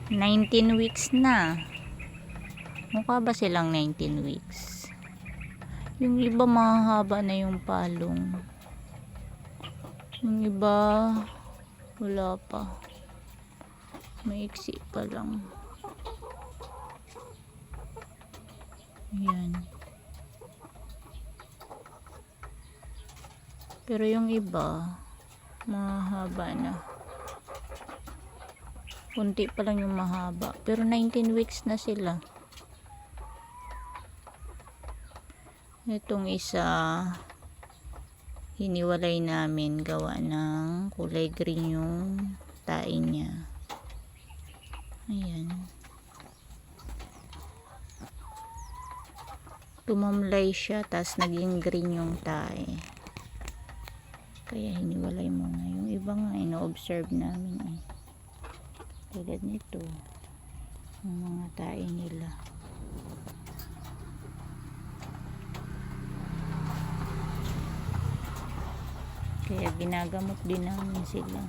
19 weeks na. Mukha ba silang 19 weeks? Yung iba mahaba na yung palong. Yung iba wala pa. Maiksi pa lang. Ayan. Pero yung iba mahaba na. Kunti pa lang yung mahaba. Pero 19 weeks na sila. Itong isa hiniwalay namin gawa ng kulay green yung tae niya. Ayan. Tumamlay siya tas naging green yung tae. Kaya hiniwalay muna. Yung iba nga ino-observe namin eh. Tulad nito. Yung mga tae nila. Kaya ginagamot din namin sila.